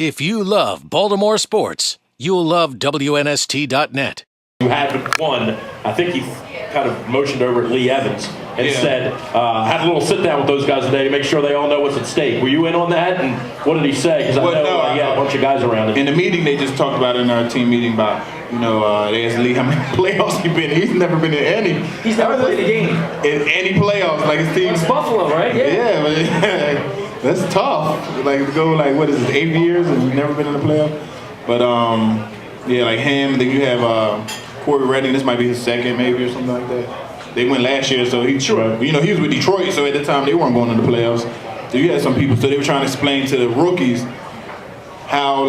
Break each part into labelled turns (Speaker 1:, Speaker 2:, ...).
Speaker 1: If you love Baltimore sports, you'll love WNST.net.
Speaker 2: You had one. I think he kind of motioned over at Lee Evans and said, had a little sit down with those guys today to make sure they all know what's at stake. Were you in on that? And what did he say? Because I know he had a bunch of guys around him.
Speaker 3: In the meeting, they just talked about it in our team meeting about, they asked Lee how many playoffs he's been in. He's never been in any.
Speaker 4: He's never played a game.
Speaker 3: In any playoffs, like his team.
Speaker 4: It's Buffalo, right?
Speaker 3: Yeah, but that's tough. Like to go 8 years and you've never been in the playoffs. But like him. Then you have Corey Redding. This might be his second, maybe, or something like that. They went last year, so he was with Detroit. So at the time they weren't going to the playoffs. So you had some people. So they were trying to explain to the rookies how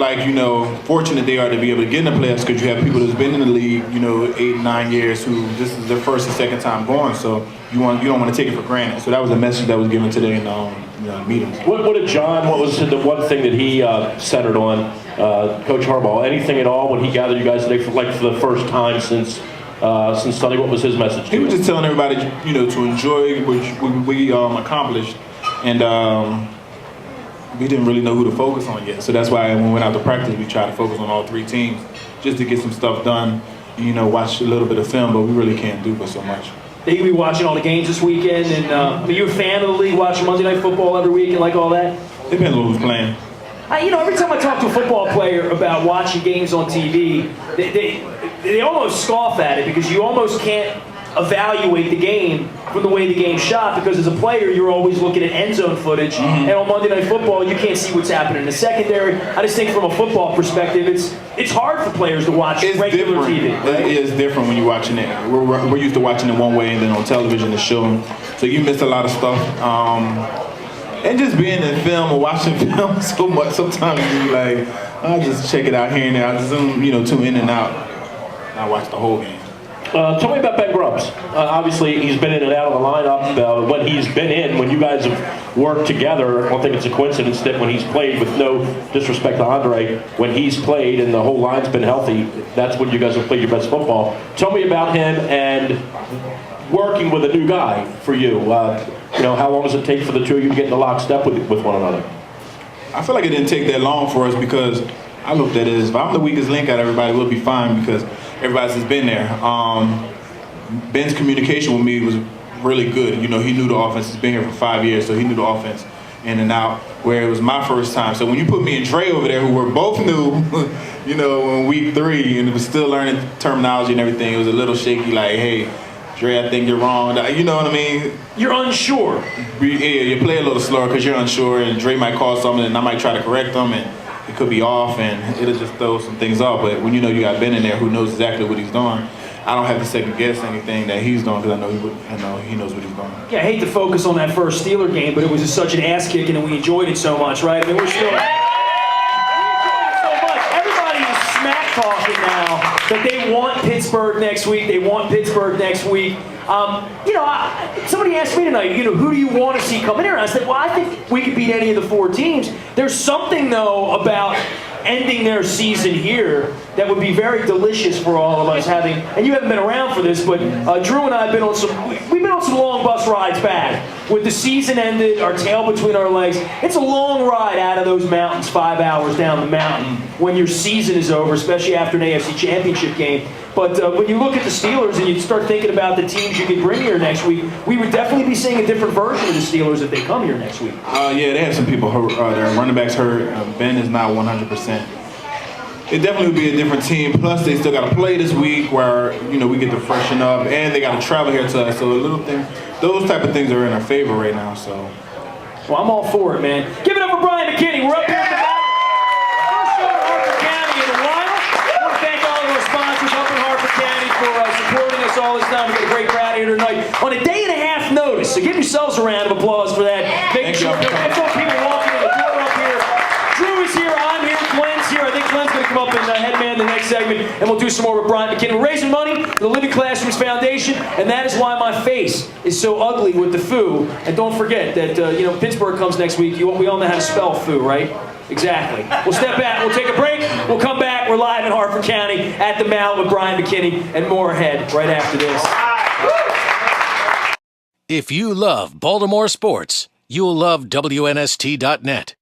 Speaker 3: fortunate they are to be able to get in the playoffs, because you have people that's been in the league 8, 9 years who this is their first and second time going. So you don't want to take it for granted. So that was a message that was given today in meetings.
Speaker 2: What did John? What was the one thing that he centered on, Coach Harbaugh? Anything at all when he gathered you guys today for the first time since Sunday? What was his message?
Speaker 3: He was just telling everybody to enjoy what we accomplished, and we didn't really know who to focus on yet. So that's why when we went out to practice, we tried to focus on all three teams just to get some stuff done. Watch a little bit of film, but we really can't do but so much.
Speaker 4: You'll be watching all the games this weekend, and are you a fan of the league, watching Monday Night Football every week and like all that?
Speaker 3: Depends on who's playing.
Speaker 4: Every time I talk to a football player about watching games on TV, they almost scoff at it, because you almost can't evaluate the game from the way the game's shot, because as a player you're always looking at end zone footage, and on Monday Night Football you can't see what's happening in the secondary. I just think from a football perspective it's hard for players to watch regular TV. Right?
Speaker 3: It is different when you're watching it. We're used to watching it one way, and then on television it's shown, so you miss a lot of stuff. And just being in film or watching film so much, sometimes you're like, I'll just check it out here and there. I'll just tune in and out. I watch the whole game.
Speaker 2: Tell me about Ben Grubbs. Obviously, he's been in and out of the lineup. When he's been in, when you guys have worked together, I don't think it's a coincidence that when he's played, with no disrespect to Andre, when he's played and the whole line's been healthy, that's when you guys have played your best football. Tell me about him and working with a new guy for you. How long does it take for the two of you to get into lockstep with one another?
Speaker 3: I feel like it didn't take that long for us, because I looked at it as if I'm the weakest link out of everybody, we'll be fine, because everybody's just been there. Ben's communication with me was really good. He knew the offense. He's been here for 5 years, so he knew the offense in and out, where it was my first time. So when you put me and Dre over there, who were both new, in week 3, and it was still learning terminology and everything, it was a little shaky, like, hey, Dre, I think you're wrong. You know what I mean?
Speaker 4: You're unsure.
Speaker 3: Yeah, you play a little slower because you're unsure, and Dre might call something, and I might try to correct them, and it could be off, and it'll just throw some things off. But when you got Ben in there who knows exactly what he's doing, I don't have to second guess anything that he's doing, because I know he knows what he's doing.
Speaker 4: Yeah, I hate to focus on that first Steeler game, but it was just such an ass kicking, and we enjoyed it so much, right? I mean, we enjoyed it so much. Everybody is smack talking now that they want Pittsburgh next week. They want Pittsburgh next week. Somebody asked me tonight, who do you want to see come in here? And I said, well, I think we could beat any of the 4 teams. There's something, though, about ending their season here that would be very delicious for all of us having, and you haven't been around for this, but Drew and I have been on we've been on some long bus rides back. With the season ended, our tail between our legs, it's a long ride out of those mountains, 5 hours down the mountain when your season is over, especially after an AFC Championship game. But when you look at the Steelers and you start thinking about the teams you could bring here next week, we would definitely be seeing a different version of the Steelers if they come here next week.
Speaker 3: Yeah, they have some people hurt. Their running backs hurt. Ben is not 100%. It definitely would be a different team. Plus, they still got to play this week, where we get to freshen up, and they got to travel here to us. So those type of things are in our favor right now. So,
Speaker 4: well, I'm all for it, man. Give it up for Brian McKinnie. We're up here at the mountain. First show in Harford County in a while. I want to thank all of our sponsors up in Harford County for supporting us all this time. We got a great crowd here tonight on a day and a half notice. So give yourselves a round of applause for that. Make sure that's all people walking in the door up here. Drew is here. I'm here. Glenn's here. I think Glenn's going to come up and headman the next segment, and we'll do some more with Brian McKinnie. We're raising money for the Living Classrooms Foundation, and that is why my face is so ugly with the foo. And don't forget that Pittsburgh comes next week. We all know how to spell foo, right? Exactly. We'll step back. We'll take a break. We'll come back. We're live in Harford County at the Mount with Brian McKinnie and more ahead right after this.
Speaker 1: If you love Baltimore sports, you'll love WNST.net.